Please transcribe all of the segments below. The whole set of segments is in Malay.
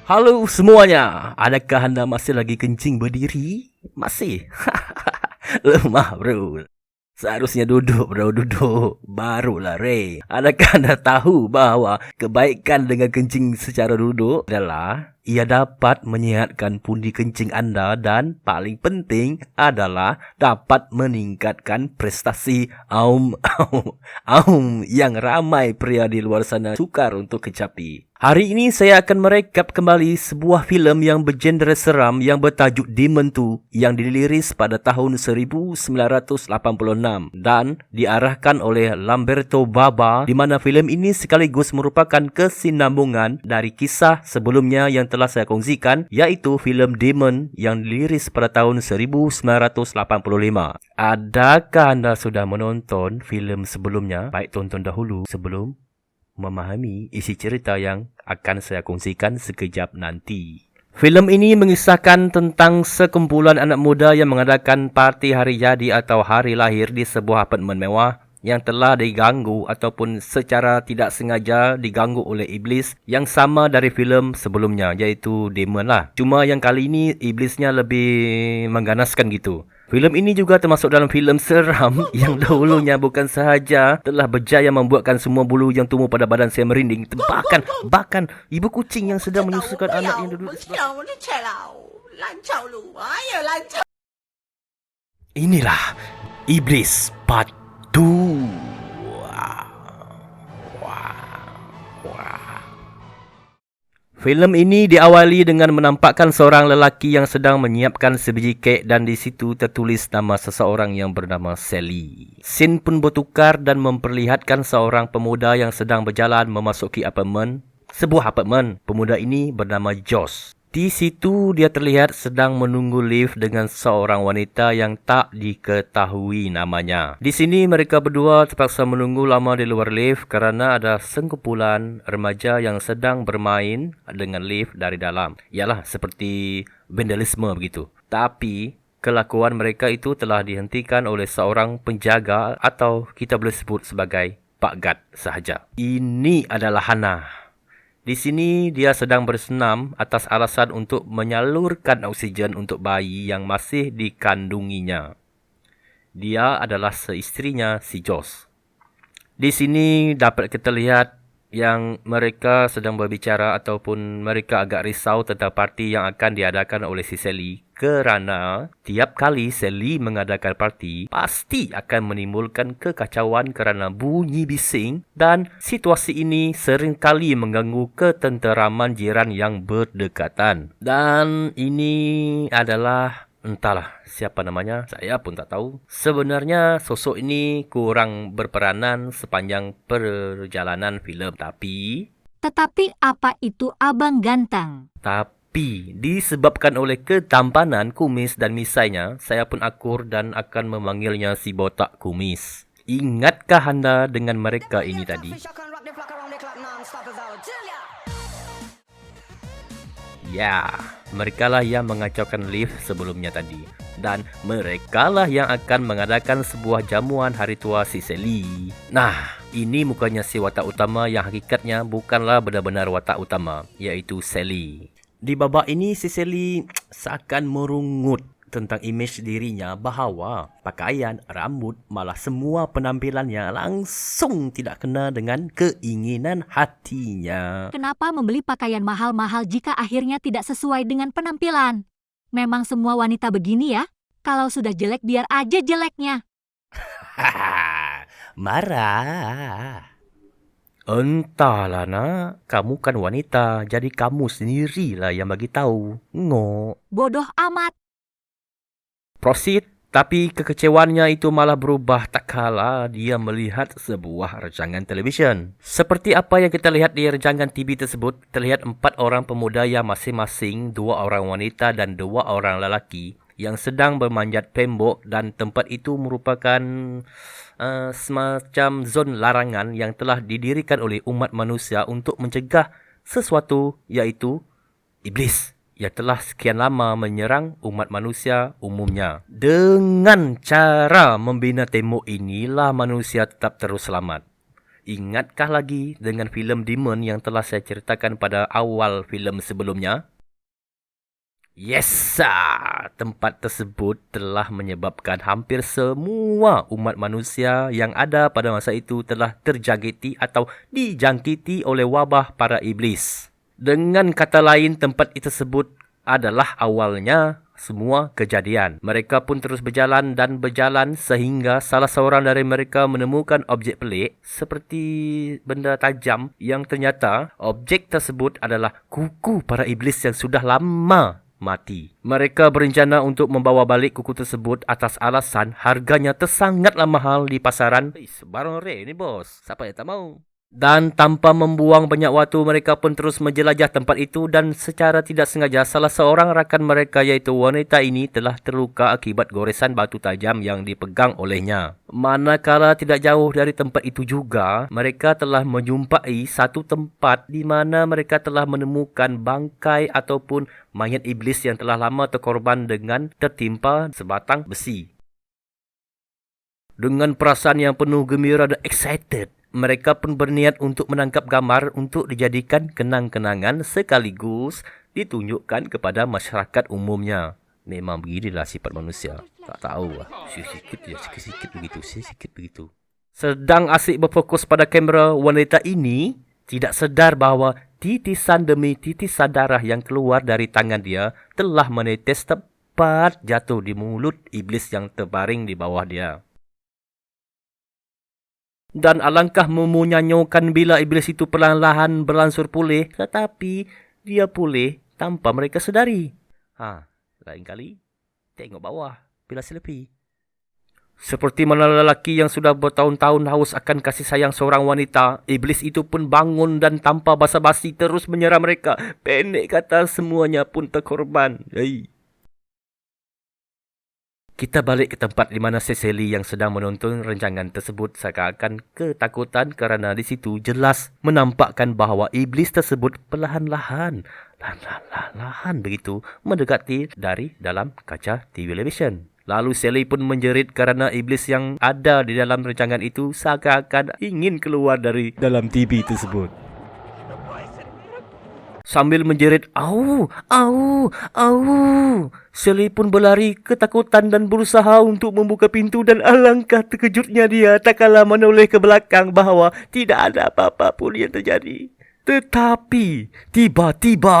Halo semuanya, adakah anda masih lagi kencing berdiri? Masih? Lemah bro. Seharusnya duduk bro, duduk. Barulah Ray. Adakah anda tahu bahawa kebaikan dengan kencing secara duduk adalah ia dapat menyihatkan pundi kencing anda dan paling penting adalah dapat meningkatkan prestasi yang ramai pria di luar sana sukar untuk kecapi. Hari ini saya akan merekap kembali sebuah filem yang bergenre seram yang bertajuk Demon 2 yang diliris pada tahun 1986 dan diarahkan oleh Lamberto Bava, di mana filem ini sekaligus merupakan kesinambungan dari kisah sebelumnya yang telah saya kongsikan, iaitu filem Demon yang diliris pada tahun 1985. Adakah anda sudah menonton filem sebelumnya? Baik tonton dahulu sebelum memahami isi cerita yang akan saya kongsikan sekejap nanti. Filem ini mengisahkan tentang sekumpulan anak muda yang mengadakan parti hari jadi atau hari lahir di sebuah apartmen mewah yang telah diganggu ataupun secara tidak sengaja diganggu oleh iblis yang sama dari filem sebelumnya, iaitu Demon lah. Cuma yang kali ini iblisnya lebih mengganaskan gitu. Filem ini juga termasuk dalam filem seram yang dahulunya bukan sahaja telah berjaya membuatkan semua bulu yang tumbuh pada badan saya merinding. Bahkan ibu kucing yang sedang menyusukan anak yang duduk di sebelah. Inilah Iblis Part 2. Filem ini diawali dengan menampakkan seorang lelaki yang sedang menyiapkan sebiji kek dan di situ tertulis nama seseorang yang bernama Sally. Scene pun bertukar dan memperlihatkan seorang pemuda yang sedang berjalan memasuki sebuah apartmen. Pemuda ini bernama Josh. Di situ dia terlihat sedang menunggu lift dengan seorang wanita yang tak diketahui namanya. Di sini mereka berdua terpaksa menunggu lama di luar lift kerana ada sekumpulan remaja yang sedang bermain dengan lift dari dalam. Ialah seperti vandalisme begitu. Tapi kelakuan mereka itu telah dihentikan oleh seorang penjaga atau kita boleh sebut sebagai Pak Gad sahaja. Ini adalah Hannah. Di sini dia sedang bersenam atas alasan untuk menyalurkan oksigen untuk bayi yang masih dikandunginya. Dia adalah seistrinya si Josh. Di sini dapat kita lihat yang mereka sedang berbicara ataupun mereka agak risau tentang parti yang akan diadakan oleh si Sally, kerana tiap kali Sally mengadakan parti pasti akan menimbulkan kekacauan kerana bunyi bising dan situasi ini seringkali mengganggu ketenteraman jiran yang berdekatan. Dan ini adalah entahlah siapa namanya, saya pun tak tahu. Sebenarnya sosok ini kurang berperanan sepanjang perjalanan filem. Tetapi apa itu Abang Ganteng? Tapi disebabkan oleh ketampanan kumis dan misainya, saya pun akur dan akan memanggilnya si botak kumis. Ingatkah anda dengan mereka ini tadi? Ya, merekalah yang mengacaukan lift sebelumnya tadi. Dan merekalah yang akan mengadakan sebuah jamuan hari tua si Sally. Nah, ini mukanya si watak utama yang hakikatnya bukanlah benar-benar watak utama, iaitu Sally. Di babak ini si Sally seakan merungut tentang imej dirinya bahawa pakaian, rambut, malah semua penampilannya langsung tidak kena dengan keinginan hatinya. Kenapa membeli pakaian mahal-mahal jika akhirnya tidak sesuai dengan penampilan? Memang semua wanita begini ya? Kalau sudah jelek biar aja jeleknya. Marah. Entahlah nak, kamu kan wanita, jadi kamu sendirilah yang bagi tahu. Ngok. Bodoh amat. Proceed, tapi kekecewaannya itu malah berubah tak kala dia melihat sebuah rancangan televisyen. Seperti apa yang kita lihat di rancangan TV tersebut, terlihat 4 orang pemuda yang masing-masing 2 orang wanita dan 2 orang lelaki yang sedang bermanjat tembok, dan tempat itu merupakan semacam zon larangan yang telah didirikan oleh umat manusia untuk mencegah sesuatu, iaitu iblis yang telah sekian lama menyerang umat manusia umumnya. Dengan cara membina tembok inilah manusia tetap terus selamat. Ingatkah lagi dengan filem Demon yang telah saya ceritakan pada awal filem sebelumnya? Yes, sir. Tempat tersebut telah menyebabkan hampir semua umat manusia yang ada pada masa itu telah terjangkiti atau dijangkiti oleh wabah para iblis. Dengan kata lain, tempat itu tersebut adalah awalnya semua kejadian. Mereka pun terus berjalan dan berjalan sehingga salah seorang dari mereka menemukan objek pelik seperti benda tajam yang ternyata objek tersebut adalah kuku para iblis yang sudah lama mati. Mereka berencana untuk membawa balik kuku tersebut atas alasan harganya tersangatlah mahal di pasaran. Sebarang rare ni bos. Siapa yang tak mau? Dan tanpa membuang banyak waktu, mereka pun terus menjelajah tempat itu dan secara tidak sengaja salah seorang rakan mereka iaitu wanita ini telah terluka akibat goresan batu tajam yang dipegang olehnya. Manakala tidak jauh dari tempat itu juga, mereka telah menjumpai satu tempat di mana mereka telah menemukan bangkai ataupun mayat iblis yang telah lama terkorban dengan tertimpa sebatang besi. Dengan perasaan yang penuh gembira dan excited, mereka pun berniat untuk menangkap gambar untuk dijadikan kenang-kenangan sekaligus ditunjukkan kepada masyarakat umumnya. Memang beginilah sifat manusia. Tak tahu lah. Sikit-sikit begitu. Sedang asyik berfokus pada kamera, wanita ini tidak sedar bahawa titisan demi titisan darah yang keluar dari tangan dia telah menetes tepat jatuh di mulut iblis yang terbaring di bawah dia. Dan alangkah memunyanyokan bila iblis itu perlahan-lahan berlangsur pulih, tetapi dia pulih tanpa mereka sedari. Lain kali, tengok bawah bila selfie. Seperti mana lelaki yang sudah bertahun-tahun haus akan kasih sayang seorang wanita, iblis itu pun bangun dan tanpa basa-basi terus menyerang mereka. Pendek kata, semuanya pun terkorban. Kita balik ke tempat di mana Cecily yang sedang menonton rancangan tersebut seakan-akan ketakutan kerana di situ jelas menampakkan bahawa iblis tersebut perlahan-lahan begitu mendekati dari dalam kaca televisyen. Lalu Sally pun menjerit kerana iblis yang ada di dalam rancangan itu seakan-akan ingin keluar dari dalam TV tersebut. Sambil menjerit, au, au, au. Sally pun berlari ketakutan dan berusaha untuk membuka pintu dan alangkah terkejutnya dia tak kala menoleh ke belakang bahawa tidak ada apa-apa pun yang terjadi. Tetapi, tiba-tiba...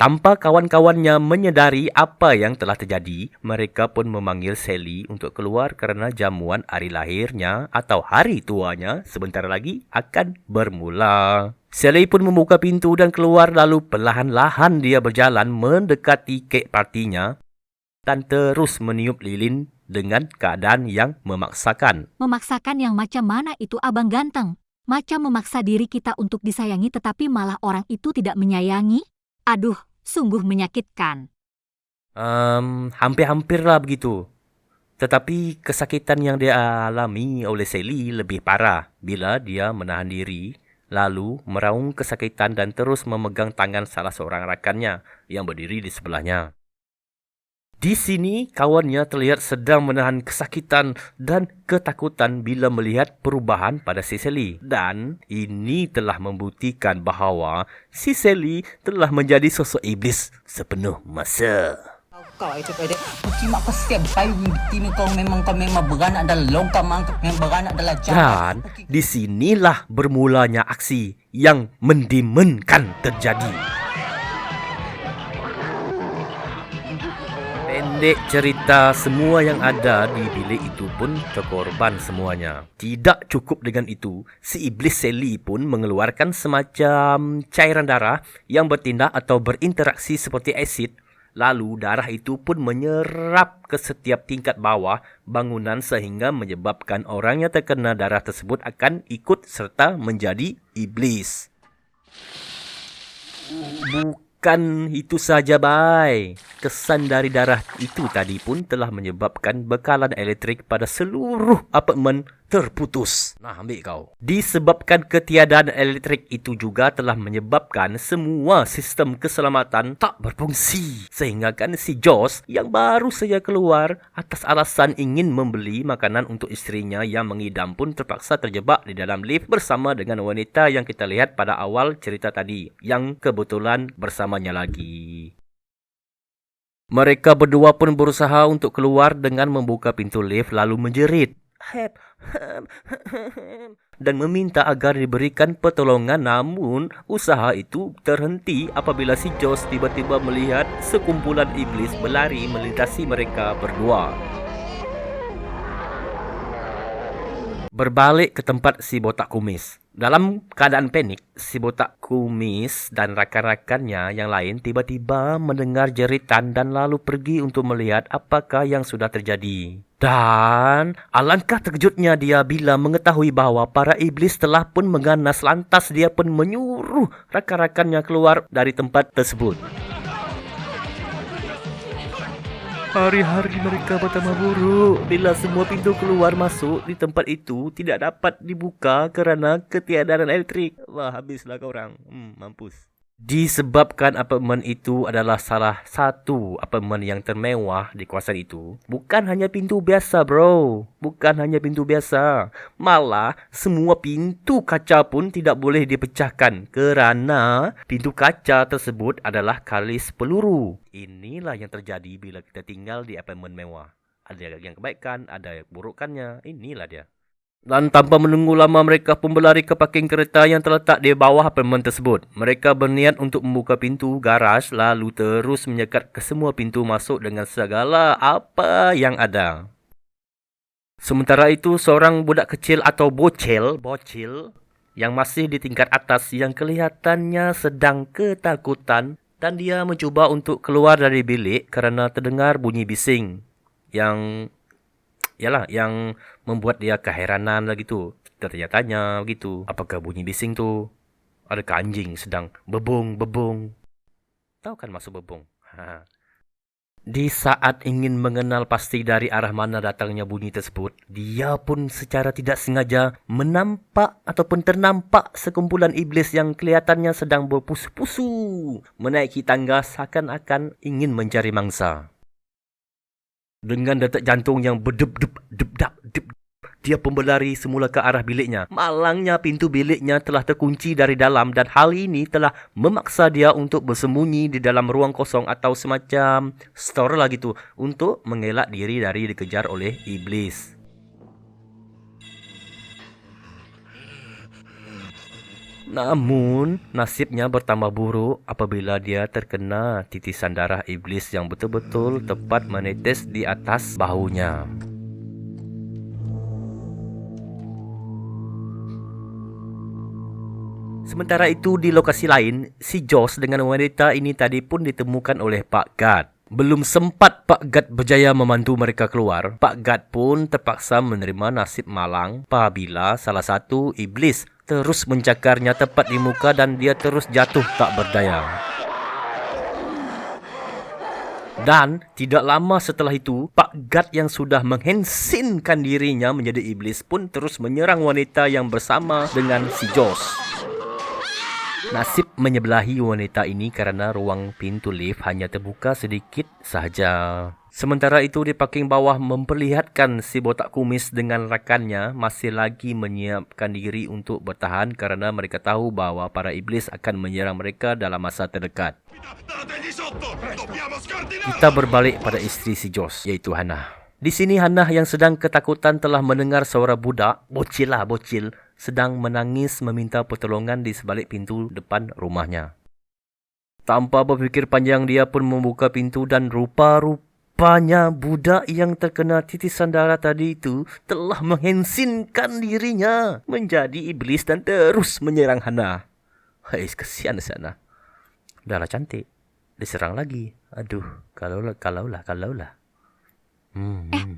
Tanpa kawan-kawannya menyedari apa yang telah terjadi, mereka pun memanggil Sally untuk keluar kerana jamuan hari lahirnya atau hari tuanya sebentar lagi akan bermula. Sally pun membuka pintu dan keluar lalu perlahan-lahan dia berjalan mendekati kek partinya dan terus meniup lilin dengan keadaan yang memaksakan. Memaksakan yang macam mana itu abang ganteng? Macam memaksa diri kita untuk disayangi tetapi malah orang itu tidak menyayangi? Aduh, sungguh menyakitkan. Hampir-hampirlah begitu. Tetapi kesakitan yang dia alami oleh Sally lebih parah bila dia menahan diri, lalu meraung kesakitan dan terus memegang tangan salah seorang rakannya yang berdiri di sebelahnya. Di sini, kawannya terlihat sedang menahan kesakitan dan ketakutan bila melihat perubahan pada si Sally. Dan ini telah membuktikan bahawa si Sally telah menjadi sosok iblis sepenuh masa. Kau itu pada mak pasti bayi tini kau memang beranak dalam longkang mangkuk yang beranak dalam jalan. Dan disinilah bermulanya aksi yang mendemenkan terjadi. Pendek cerita, semua yang ada di bilik itu pun terkorban semuanya. Tidak cukup dengan itu, si iblis Sally pun mengeluarkan semacam cairan darah yang bertindak atau berinteraksi seperti asid. Lalu darah itu pun menyerap ke setiap tingkat bawah bangunan sehingga menyebabkan orang yang terkena darah tersebut akan ikut serta menjadi iblis. Bukan itu saja, bye. Kesan dari darah itu tadi pun telah menyebabkan bekalan elektrik pada seluruh apartmen terputus. Nah, ambil kau. Disebabkan ketiadaan elektrik itu juga telah menyebabkan semua sistem keselamatan tak berfungsi. Sehingga kan si Josh yang baru saja keluar atas alasan ingin membeli makanan untuk istrinya yang mengidam pun terpaksa terjebak di dalam lift bersama dengan wanita yang kita lihat pada awal cerita tadi, yang kebetulan bersamanya lagi. Mereka berdua pun berusaha untuk keluar dengan membuka pintu lift lalu menjerit dan meminta agar diberikan pertolongan, namun usaha itu terhenti apabila si Josh tiba-tiba melihat sekumpulan iblis berlari melintasi mereka berdua. Berbalik ke tempat si botak kumis. Dalam keadaan panik, si botak kumis dan rakan-rakannya yang lain tiba-tiba mendengar jeritan dan lalu pergi untuk melihat apakah yang sudah terjadi. Dan alangkah terkejutnya dia bila mengetahui bahawa para iblis telah pun mengganas, lantas dia pun menyuruh rakan-rakannya keluar dari tempat tersebut. Hari-hari mereka pertama buruk bila semua pintu keluar masuk di tempat itu tidak dapat dibuka kerana ketiadaan elektrik. Wah, habislah korang. Mampus. Disebabkan apartmen itu adalah salah satu apartmen yang termewah di kawasan itu. Bukan hanya pintu biasa, bro. Bukan hanya pintu biasa. Malah, semua pintu kaca pun tidak boleh dipecahkan kerana pintu kaca tersebut adalah kalis peluru. Inilah yang terjadi bila kita tinggal di apartmen mewah. Ada yang kebaikan, ada yang keburukannya. Inilah dia. Dan tanpa menunggu lama, mereka pun berlari ke parking kereta yang terletak di bawah apartmen tersebut. Mereka berniat untuk membuka pintu garaj lalu terus menyekat ke semua pintu masuk dengan segala apa yang ada. Sementara itu, seorang budak kecil atau bocil yang masih di tingkat atas yang kelihatannya sedang ketakutan dan dia mencuba untuk keluar dari bilik kerana terdengar bunyi bising yang membuat dia keheranan lah gitu. Tertanya-tanya begitu, apakah bunyi bising tu? Adakah anjing sedang bebung? Tahu kan maksud bebung? Di saat ingin mengenal pasti dari arah mana datangnya bunyi tersebut, dia pun secara tidak sengaja menampak ataupun ternampak sekumpulan iblis yang kelihatannya sedang berpusu-pusu menaiki tangga seakan-akan ingin mencari mangsa. Dengan detak jantung yang berdep-dep, dia pun berlari semula ke arah biliknya. Malangnya pintu biliknya telah terkunci dari dalam dan hal ini telah memaksa dia untuk bersembunyi di dalam ruang kosong atau semacam store lah gitu untuk mengelak diri dari dikejar oleh iblis. Namun, nasibnya bertambah buruk apabila dia terkena titisan darah iblis yang betul-betul tepat menetes di atas bahunya. Sementara itu, di lokasi lain, si Josh dengan wanita ini tadi pun ditemukan oleh Pak Gad. Belum sempat Pak Gad berjaya membantu mereka keluar, Pak Gad pun terpaksa menerima nasib malang apabila salah satu iblis terus mencakarnya tepat di muka dan dia terus jatuh tak berdaya. Dan tidak lama setelah itu, Pak Gad yang sudah menghensinkan dirinya menjadi iblis pun terus menyerang wanita yang bersama dengan si Josh. Nasib menyebelahi wanita ini kerana ruang pintu lift hanya terbuka sedikit sahaja. Sementara itu, di parking bawah memperlihatkan si botak kumis dengan rakannya masih lagi menyiapkan diri untuk bertahan kerana mereka tahu bahawa para iblis akan menyerang mereka dalam masa terdekat. Kita berbalik pada isteri si Josh, iaitu Hannah. Di sini Hannah yang sedang ketakutan telah mendengar suara budak, bocil, sedang menangis meminta pertolongan di sebalik pintu depan rumahnya. Tanpa berfikir panjang, dia pun membuka pintu dan rupanya budak yang terkena titisan darah tadi itu telah menghensinkan dirinya menjadi iblis dan terus menyerang Hannah. Hai, kesian sana. Darah cantik diserang lagi. Aduh, kalaulah.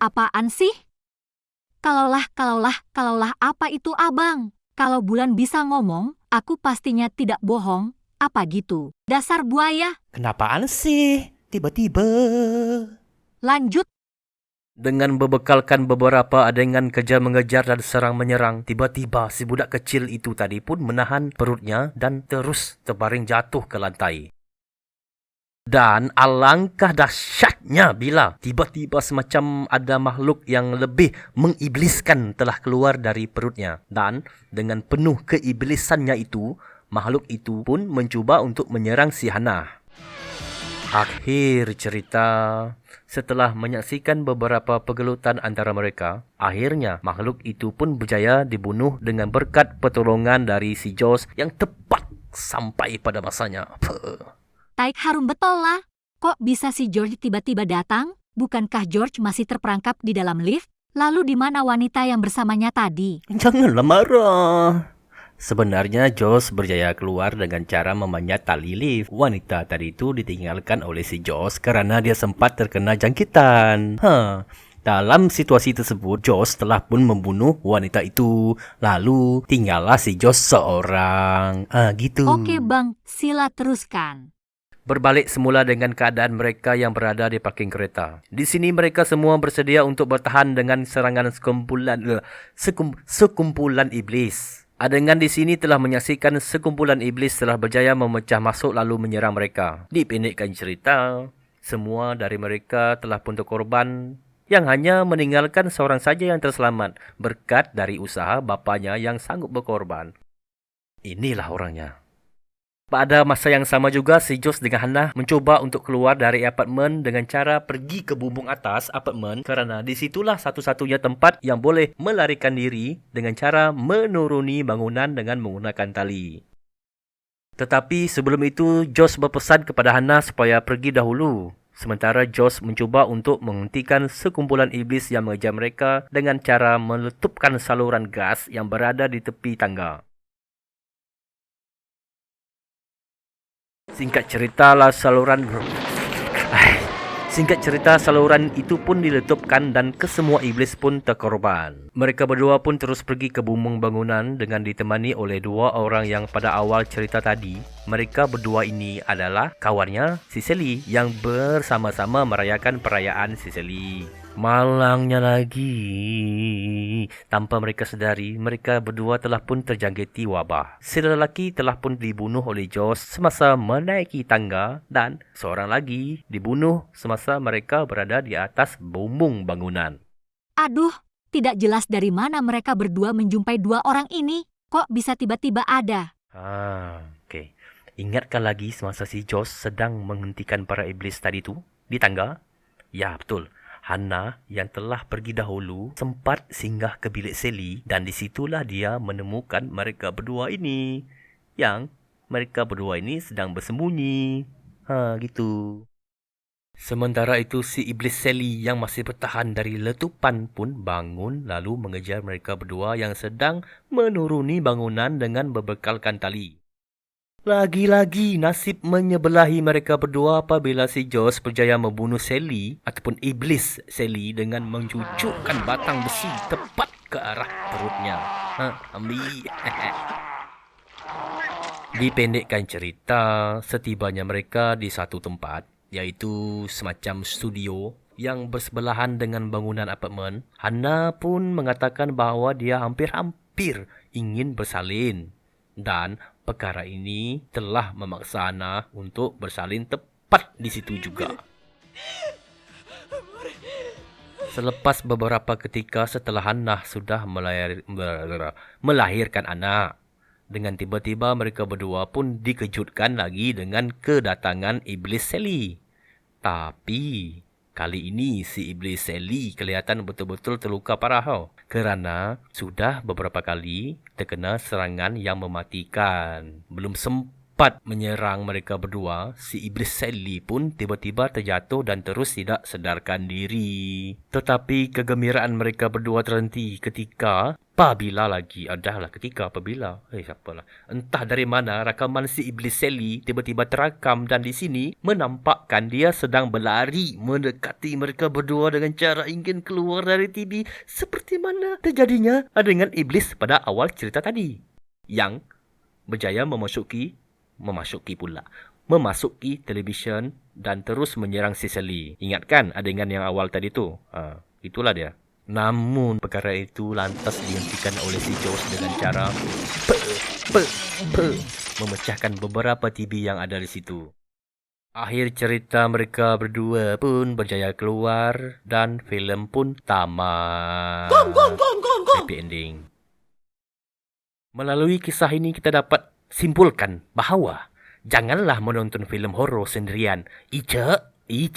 Apaan sih? Kalaulah apa itu abang? Kalau Bulan bisa ngomong, aku pastinya tidak bohong. Apa gitu? Dasar buaya. Kenapaan sih? Tiba-tiba. Lanjut. Dengan berbekalkan beberapa adegan kejar-mengejar dan serang-menyerang, tiba-tiba si budak kecil itu tadi pun menahan perutnya dan terus terbaring jatuh ke lantai. Dan alangkah dahsyatnya bila tiba-tiba semacam ada makhluk yang lebih mengibliskan telah keluar dari perutnya. Dan dengan penuh keiblisannya itu, makhluk itu pun mencuba untuk menyerang si Hannah. Akhir cerita, setelah menyaksikan beberapa pergelutan antara mereka, akhirnya makhluk itu pun berjaya dibunuh dengan berkat pertolongan dari si Josh yang tepat sampai pada masanya. Taik harum betul lah. Kok bisa si George tiba-tiba datang? Bukankah George masih terperangkap di dalam lift? Lalu di mana wanita yang bersamanya tadi? Janganlah marah. Sebenarnya Josh berjaya keluar dengan cara memanjat tali lift. Wanita tadi itu ditinggalkan oleh si Josh karena dia sempat terkena jangkitan. Dalam situasi tersebut, Josh telah pun membunuh wanita itu. Lalu tinggallah si Josh seorang. Gitu. Oke bang, sila teruskan. Berbalik semula dengan keadaan mereka yang berada di parking kereta. Di sini mereka semua bersedia untuk bertahan dengan serangan sekumpulan iblis. Adegan di sini telah menyaksikan sekumpulan iblis telah berjaya memecah masuk lalu menyerang mereka. Dipendekkan cerita, semua dari mereka telah pun terkorban yang hanya meninggalkan seorang saja yang terselamat berkat dari usaha bapanya yang sanggup berkorban. Inilah orangnya. Pada masa yang sama juga, si Josh dengan Hannah mencoba untuk keluar dari apartmen dengan cara pergi ke bumbung atas apartmen kerana disitulah satu-satunya tempat yang boleh melarikan diri dengan cara menuruni bangunan dengan menggunakan tali. Tetapi sebelum itu, Josh berpesan kepada Hannah supaya pergi dahulu. Sementara Josh mencuba untuk menghentikan sekumpulan iblis yang mengejar mereka dengan cara meletupkan saluran gas yang berada di tepi tangga. Singkat cerita, saluran itu pun diletupkan dan kesemua iblis pun terkorban. Mereka berdua pun terus pergi ke bumbung bangunan dengan ditemani oleh dua orang yang pada awal cerita tadi. Mereka berdua ini adalah kawannya si Sally yang bersama-sama merayakan perayaan si Sally. Malangnya lagi, tanpa mereka sedari, mereka berdua telah pun terjangkiti wabah. Si lelaki telah pun dibunuh oleh Josh semasa menaiki tangga dan seorang lagi dibunuh semasa mereka berada di atas bumbung bangunan. Aduh, tidak jelas dari mana mereka berdua menjumpai dua orang ini. Kok bisa tiba-tiba ada? Okey. Ingatkah lagi semasa si Josh sedang menghentikan para iblis tadi tu di tangga? Ya, betul. Hannah yang telah pergi dahulu sempat singgah ke bilik Sally dan di situlah dia menemukan mereka berdua ini. Yang mereka berdua ini sedang bersembunyi. Gitu. Sementara itu si iblis Sally yang masih bertahan dari letupan pun bangun lalu mengejar mereka berdua yang sedang menuruni bangunan dengan berbekalkan tali. Lagi-lagi nasib menyebelahi mereka berdua apabila si Josh berjaya membunuh Sally ataupun iblis Sally dengan mencucukkan batang besi tepat ke arah perutnya. Ambil. Dipendekkan cerita, setibanya mereka di satu tempat, iaitu semacam studio yang bersebelahan dengan bangunan apartmen, Hannah pun mengatakan bahawa dia hampir-hampir ingin bersalin. Dan perkara ini telah memaksa Hannah untuk bersalin tepat di situ juga. Selepas beberapa ketika setelah Hannah sudah melahirkan anak, dengan tiba-tiba mereka berdua pun dikejutkan lagi dengan kedatangan iblis Sally. Tapi kali ini si iblis Sally kelihatan betul-betul terluka parah kerana sudah beberapa kali terkena serangan yang mematikan. Belum sempat menyerang mereka berdua, si iblis Sally pun tiba-tiba terjatuh dan terus tidak sedarkan diri. Tetapi kegembiraan mereka berdua terhenti ketika entah dari mana rakaman si iblis Sally tiba-tiba terakam dan di sini menampakkan dia sedang berlari mendekati mereka berdua dengan cara ingin keluar dari TV seperti mana terjadinya dengan iblis pada awal cerita tadi yang berjaya memasuki televisyen dan terus menyerang si Sally. Ingatkan adegan yang awal tadi tu? Itulah dia. Namun perkara itu lantas dihentikan oleh si Jaws dengan cara memecahkan beberapa TV yang ada di situ. Akhir cerita mereka berdua pun berjaya keluar dan filem pun tamat. Happy ending. Melalui kisah ini kita dapat simpulkan bahawa janganlah menonton filem horor sendirian. I.